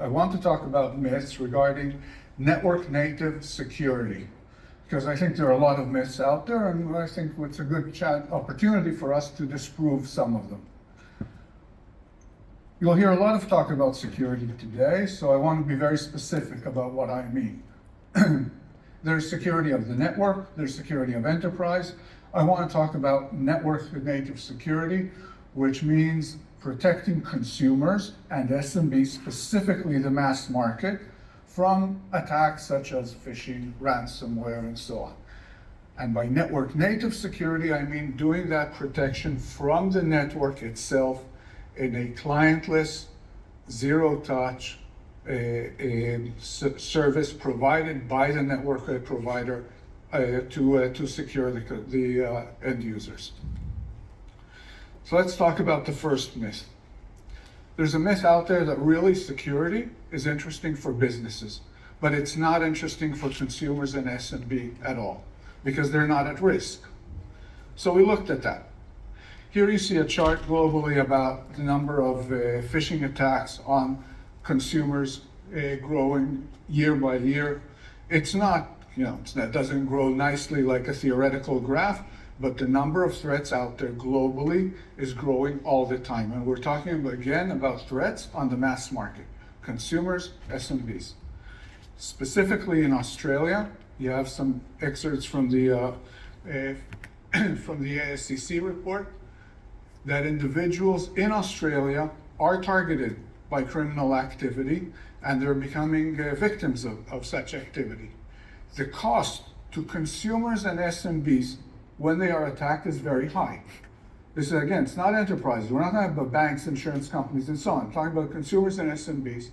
I want to talk about myths regarding network native security, because I think there are a lot of myths out there, and I think it's a good opportunity for us to disprove some of them. You'll hear a lot of talk about security today, so I want to be very specific about what I mean. There's security of the network, there's security of enterprise. I want to talk about network native security, which means protecting consumers and SMBs, specifically the mass market, from attacks such as phishing, ransomware, and so on. And by network native security, I mean doing that protection from the network itself in a clientless, zero-touch service provided by the network provider to secure the end users. So let's talk about the first myth. There's a myth out there that really security is interesting for businesses, but it's not interesting for consumers and SMB at all, because they're not at risk. So we looked at that. Here you see a chart globally about the number of phishing attacks on consumers growing year by year. It's not, it doesn't grow nicely like a theoretical graph, but the number of threats out there globally is growing all the time. And we're talking again about threats on the mass market, consumers, SMBs. Specifically in Australia, you have some excerpts from the ASCC report that individuals in Australia are targeted by criminal activity, and they're becoming victims of such activity. The cost to consumers and SMBs when they are attacked is very high. This is, again, it's not enterprises. We're not talking about banks, insurance companies, and so on. I'm talking about consumers and SMBs.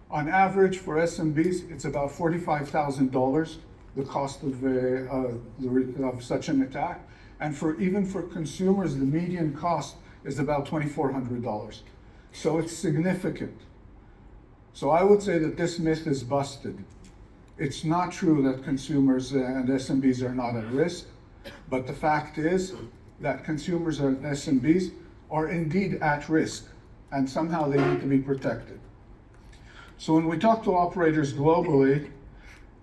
On average, for SMBs, it's about $45,000, the cost of such an attack. And even for consumers, the median cost is about $2,400. So it's significant. So I would say that this myth is busted. It's not true that consumers and SMBs are not at risk, but the fact is that consumers and SMBs are indeed at risk, and somehow they need to be protected. So when we talk to operators globally,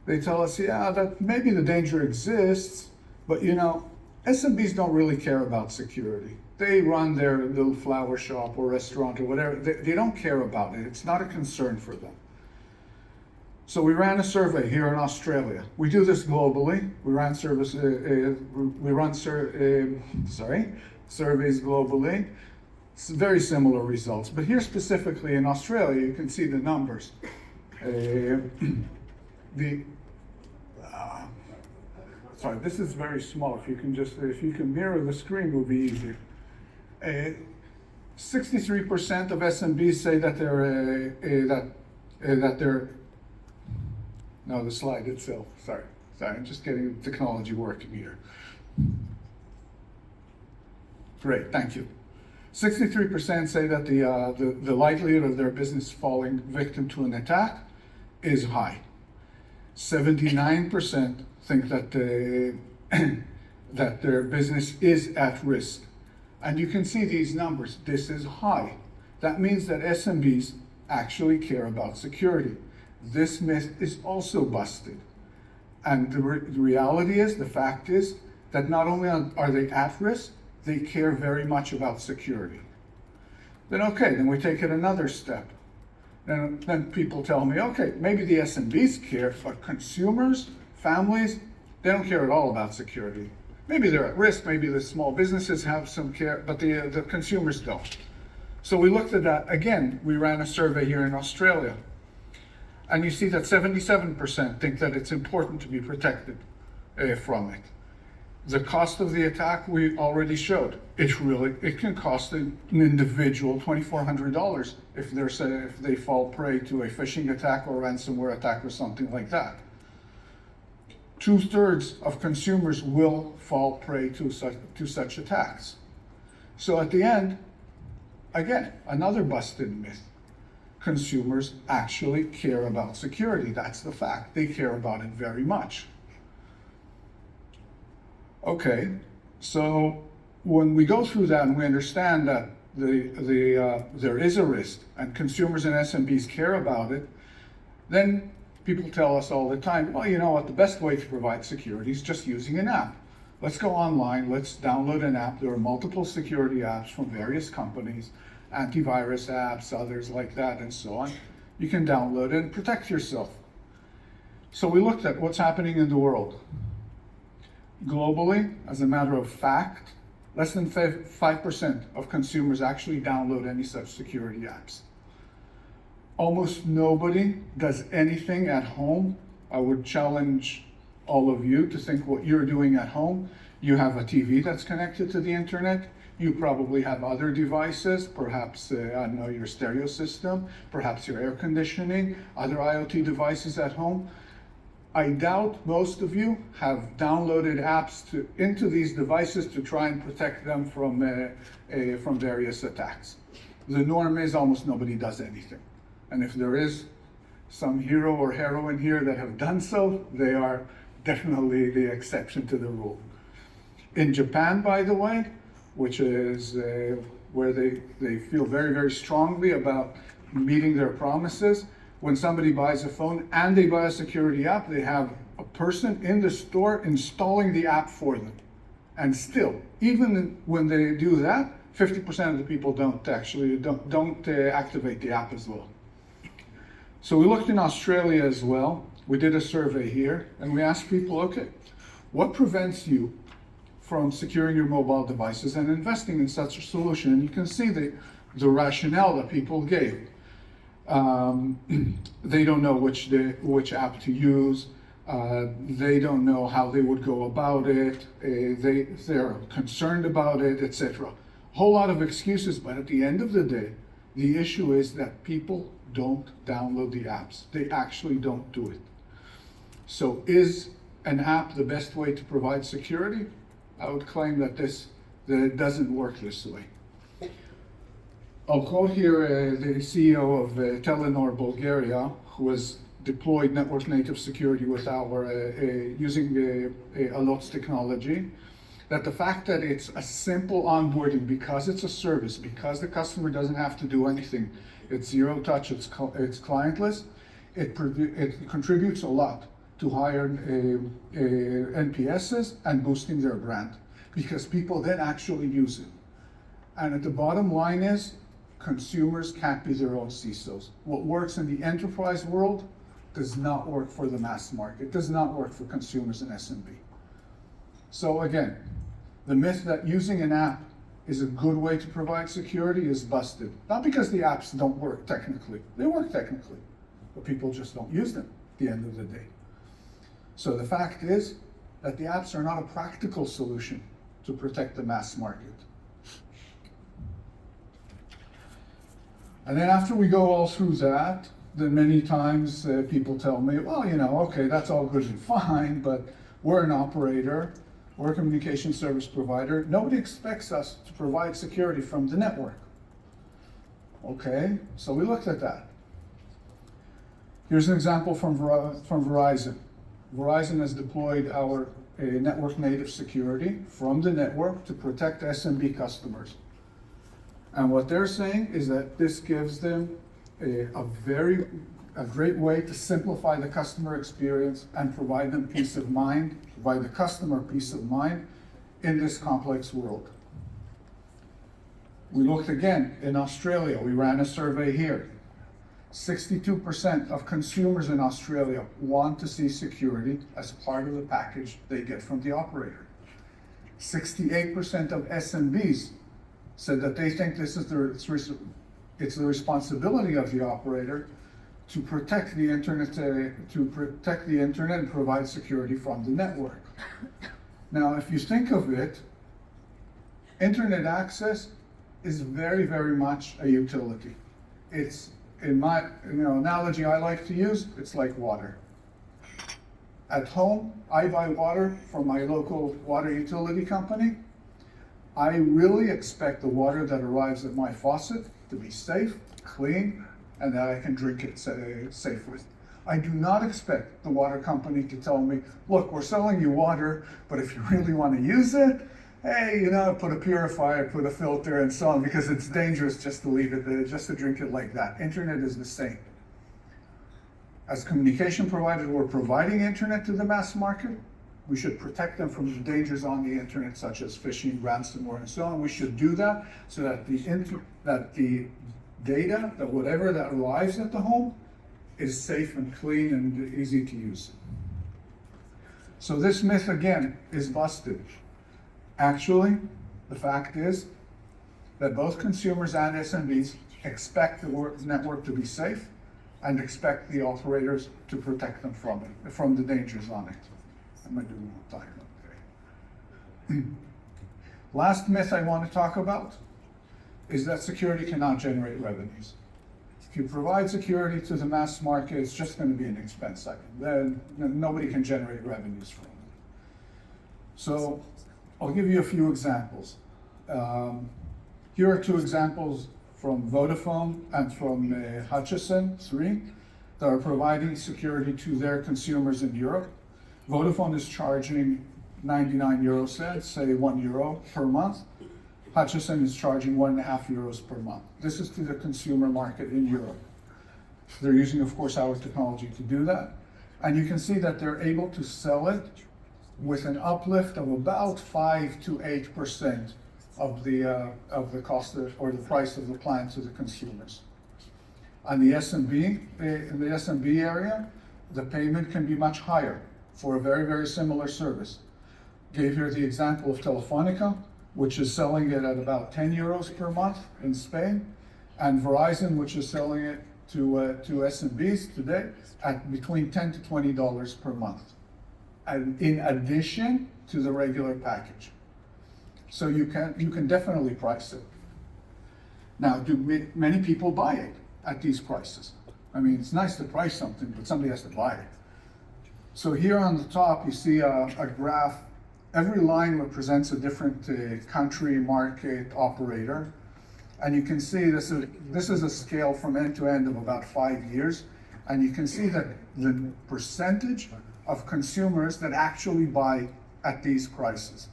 they tell us, yeah, that maybe the danger exists, but SMBs don't really care about security. They run their little flower shop or restaurant or whatever. They don't care about it. It's not a concern for them. So we ran a survey here in Australia. We do this globally. We run surveys globally. It's very similar results. But here specifically in Australia, you can see the numbers. Sorry, this is very small. If you can mirror the screen, it will be easier. 63% of SMBs say that they're no, the slide itself. Sorry, I'm just getting the technology working here. Great, thank you. 63% say that the likelihood of their business falling victim to an attack is high. 79% think that that their business is at risk. And you can see these numbers. This is high. That means that SMBs actually care about security. This myth is also busted. And the reality is, the fact is, that not only are they at risk, they care very much about security. Then we take it another step. Then people tell me, okay, maybe the SMBs care, but consumers, families, they don't care at all about security. Maybe they're at risk, maybe the small businesses have some care, but the consumers don't. So we looked at that. Again, we ran a survey here in Australia. And you see that 77% think that it's important to be protected from it. The cost of the attack we already showed. It can cost an individual $2,400 if they fall prey to a phishing attack or ransomware attack or something like that. 2/3 of consumers will fall prey to such attacks. So at the end, again, another busted myth. Consumers actually care about security. That's the fact. They care about it very much. Okay, so when we go through that and we understand that there is a risk and consumers and SMBs care about it, then people tell us all the time, well, you know what, the best way to provide security is just using an app. Let's go online, let's download an app. There are multiple security apps from various companies, antivirus apps, others like that, and so on. You can download it and protect yourself. So we looked at what's happening in the world. Globally, as a matter of fact, less than 5% of consumers actually download any such security apps. Almost nobody does anything at home. I would challenge all of you to think what you're doing at home. You have a TV that's connected to the internet. You probably have other devices, perhaps, I don't know, your stereo system, perhaps your air conditioning, other IoT devices at home. I doubt most of you have downloaded apps into these devices to try and protect them from various attacks. The norm is almost nobody does anything. And if there is some hero or heroine here that have done so, they are definitely the exception to the rule. In Japan, by the way, which is where they feel very, very strongly about meeting their promises, when somebody buys a phone and they buy a security app, they have a person in the store installing the app for them. And still, even when they do that, 50% of the people don't activate the app as well. So we looked in Australia as well. We did a survey here, and we asked people, okay, what prevents you from securing your mobile devices and investing in such a solution? And you can see the rationale that people gave. They don't know which app to use. They don't know how they would go about it. They're concerned about it, etc. A whole lot of excuses, but at the end of the day, the issue is that people don't download the apps. They actually don't do it. So is an app the best way to provide security? I would claim that it doesn't work this way. I'll quote here the CEO of Telenor Bulgaria, who has deployed network native security with using Allot's technology, that the fact that it's a simple onboarding, because it's a service, because the customer doesn't have to do anything, it's zero touch, it's clientless, it contributes a lot to higher NPSs and boosting their brand, because people then actually use it. And at the bottom line is, consumers can't be their own CISOs. What works in the enterprise world does not work for the mass market, does not work for consumers and SMB. So again, the myth that using an app is a good way to provide security is busted. Not because the apps don't work technically. They work technically, but people just don't use them at the end of the day. So the fact is that the apps are not a practical solution to protect the mass market. And then after we go all through that, then many times people tell me, well, you know, okay, that's all good and fine, but we're an operator, we're a communication service provider. Nobody expects us to provide security from the network. Okay, so we looked at that. Here's an example from Verizon. Verizon has deployed our network native security from the network to protect SMB customers. And what they're saying is that this gives them a great way to simplify the customer experience and provide them peace of mind, provide the customer peace of mind in this complex world. We looked again in Australia. We ran a survey here. 62% of consumers in Australia want to see security as part of the package they get from the operator. 68% of SMBs said that they think this is it's the responsibility of the operator to protect the internet, and provide security from the network. Now, if you think of it, internet access is very, very much a utility. It's, in my analogy I like to use, it's like water. At home, I buy water from my local water utility company. I really expect the water that arrives at my faucet to be safe, clean, and that I can drink it safely. I do not expect the water company to tell me, look, we're selling you water, but if you really want to use it, hey, you know, put a purifier, put a filter, and so on, because it's dangerous just to leave it there, just to drink it like that. Internet is the same. As communication providers, we're providing internet to the mass market. We should protect them from the dangers on the internet, such as phishing, ransomware, and so on. We should do that so that the data, that whatever that arrives at the home, is safe and clean and easy to use. So this myth, again, is busted. Actually, the fact is that both consumers and SMBs expect the network to be safe and expect the operators to protect them from it, from the dangers on it. I'm going to do one time. Okay. Last myth I want to talk about is that security cannot generate revenues. If you provide security to the mass market, it's just going to be an expense item. Then nobody can generate revenues from it. So I'll give you a few examples. Here are two examples from Vodafone and from Hutchison, three, that are providing security to their consumers in Europe. Vodafone is charging 99 euro cents, say €1 per month. Hutchison is charging €1.5 per month. This is to the consumer market in Europe. They're using, of course, our technology to do that. And you can see that they're able to sell it with an uplift of about 5 to 8% of the cost or the price of the plan to the consumers. On the SMB, in the SMB area, the payment can be much higher for a very, very similar service. Gave here the example of Telefonica, which is selling it at about 10 euros per month in Spain, and Verizon, which is selling it to SMBs today at between $10 to $20 per month, and in addition to the regular package. So you can definitely price it. Now, do many people buy it at these prices? I mean, it's nice to price something, but somebody has to buy it. So here on the top, you see a graph. Every line represents a different country, market, operator. And you can see this is a scale from end to end of about 5 years. And you can see that the percentage of consumers that actually buy at these prices.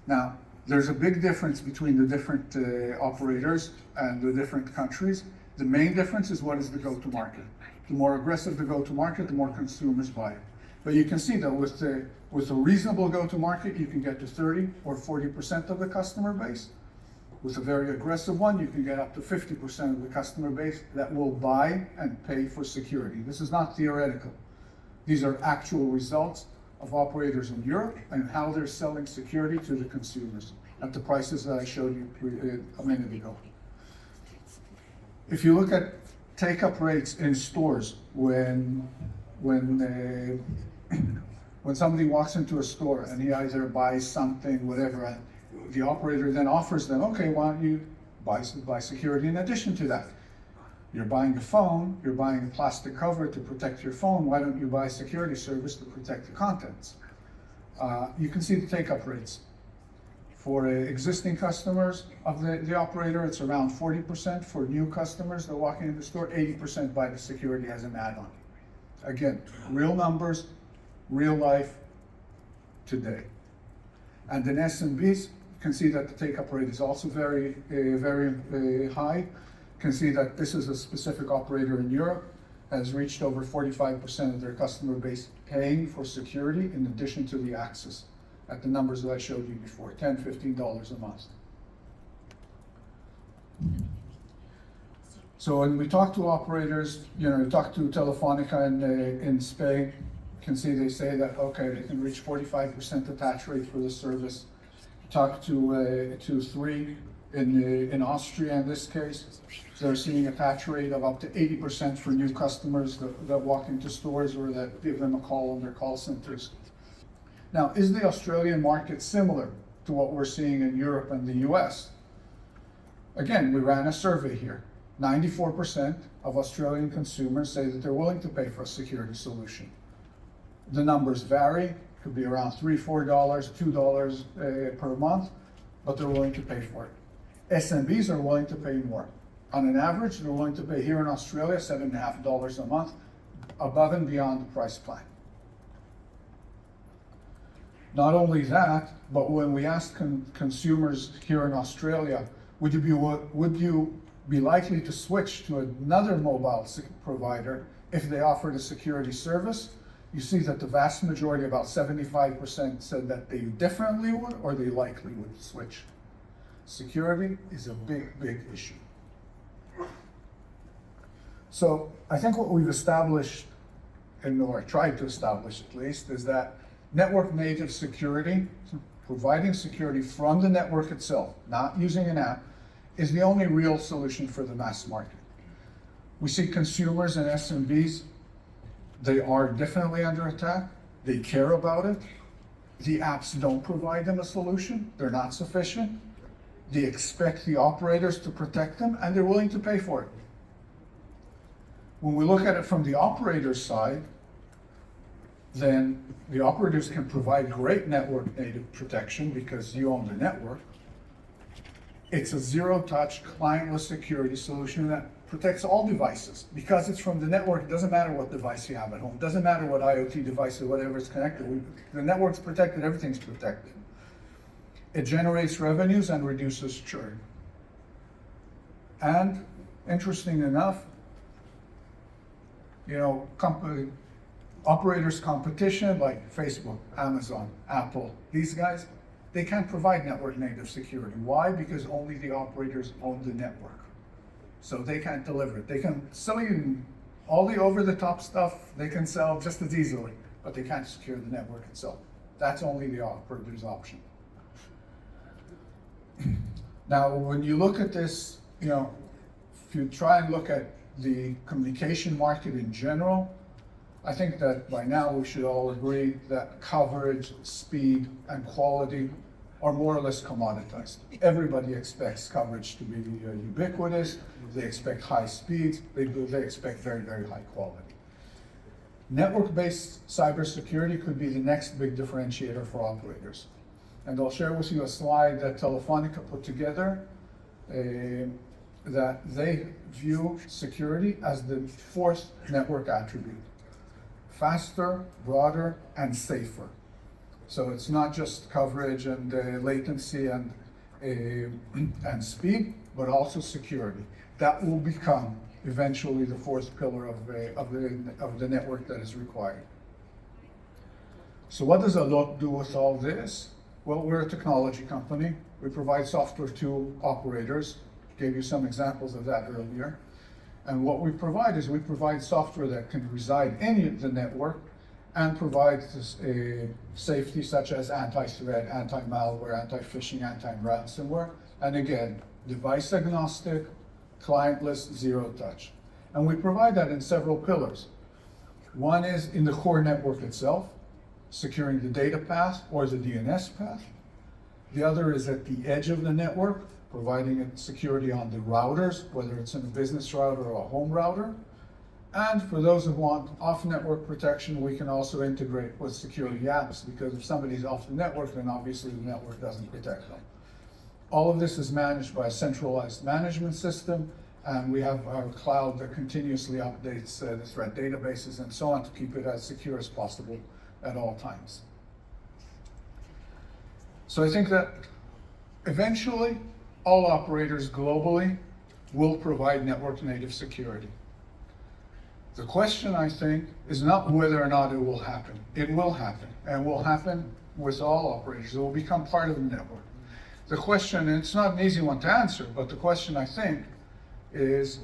Now, there's a big difference between the different operators and the different countries. The main difference is what is the go-to-market. The more aggressive the go-to-market, the more consumers buy it. But you can see that with a reasonable go-to-market, you can get to 30 or 40% of the customer base. With a very aggressive one, you can get up to 50% of the customer base that will buy and pay for security. This is not theoretical. These are actual results of operators in Europe and how they're selling security to the consumers at the prices that I showed you a minute ago. If you look at take-up rates in stores, when somebody walks into a store and he either buys something, whatever, and the operator then offers them, okay, why don't you buy security in addition to that? You're buying a phone, you're buying a plastic cover to protect your phone, why don't you buy a security service to protect the contents? You can see the take-up rates. For existing customers of the operator, it's around 40%. For new customers that walk into the store, 80% buy the security as an add-on. Again, real numbers, real life, today. And in SMBs, you can see that the take-up rate is also very, very high. You can see that this is a specific operator in Europe, has reached over 45% of their customer base paying for security in addition to the access at the numbers that I showed you before, $10, $15 a month. So when we talk to operators, we talk to Telefonica in Spain, you can see they say that, okay, they can reach 45% attach rate for the service. Talk to Three in Austria in this case, they're seeing attach rate of up to 80% for new customers that walk into stores or that give them a call on their call centers. Now, is the Australian market similar to what we're seeing in Europe and the US? Again, we ran a survey here. 94% of Australian consumers say that they're willing to pay for a security solution. The numbers vary, could be around $3, $4, $2 per month, but they're willing to pay for it. SMBs are willing to pay more. On an average, they're willing to pay here in Australia $7.50 a month, above and beyond the price plan. Not only that, but when we asked consumers here in Australia, would you be likely to switch to another mobile provider if they offered a security service? You see that the vast majority, about 75%, said that they definitely would or they likely would switch. Security is a big, big issue. So I think what we've established, or tried to establish at least, is that network native security, providing security from the network itself, not using an app, is the only real solution for the mass market. We see consumers and SMBs, they are definitely under attack. They care about it. The apps don't provide them a solution. They're not sufficient. They expect the operators to protect them, and they're willing to pay for it. When we look at it from the operator's side, then the operators can provide great network native protection because you own the network. It's a zero-touch, clientless security solution that protects all devices. Because it's from the network, it doesn't matter what device you have at home. It doesn't matter what IoT device or whatever is connected. The network's protected, everything's protected. It generates revenues and reduces churn. And interesting enough, operators' competition like Facebook, Amazon, Apple, these guys, they can't provide network native security. Why? Because only the operators own the network. So they can't deliver it. They can sell you all the over-the-top stuff, they can sell just as easily, but they can't secure the network itself. That's only the operator's option. Now, when you look at this, if you try and look at the communication market in general, I think that by now we should all agree that coverage, speed, and quality are more or less commoditized. Everybody expects coverage to be ubiquitous. They expect high speeds. They expect very, very high quality. Network-based cybersecurity could be the next big differentiator for operators. And I'll share with you a slide that Telefonica put together that they view security as the fourth network attribute. Faster, broader, and safer. So it's not just coverage and latency and speed, but also security. That will become eventually the fourth pillar of the network that is required. So what does Allot do with all this? Well, we're a technology company. We provide software to operators. Gave you some examples of that earlier. And what we provide is we provide software that can reside in the network and provide safety such as anti-threat, anti-malware, anti-phishing, anti-ransomware. And again, device agnostic, clientless, zero touch. And we provide that in several pillars. One is in the core network itself, securing the data path or the DNS path. The other is at the edge of the network, providing security on the routers, whether it's in a business router or a home router. And for those who want off-network protection, we can also integrate with security apps, because if somebody's off the network, then obviously the network doesn't protect them. All of this is managed by a centralized management system, and we have our cloud that continuously updates the threat databases and so on to keep it as secure as possible at all times. So I think that eventually, all operators globally will provide network native security. The question, I think, is not whether or not it will happen. It will happen, and will happen with all operators. It will become part of the network. The question, and it's not an easy one to answer, but the question, I think, is,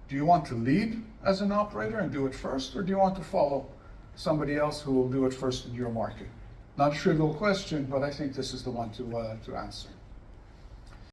do you want to lead as an operator and do it first, or do you want to follow somebody else who will do it first in your market? Not a trivial question, but I think this is the one to answer.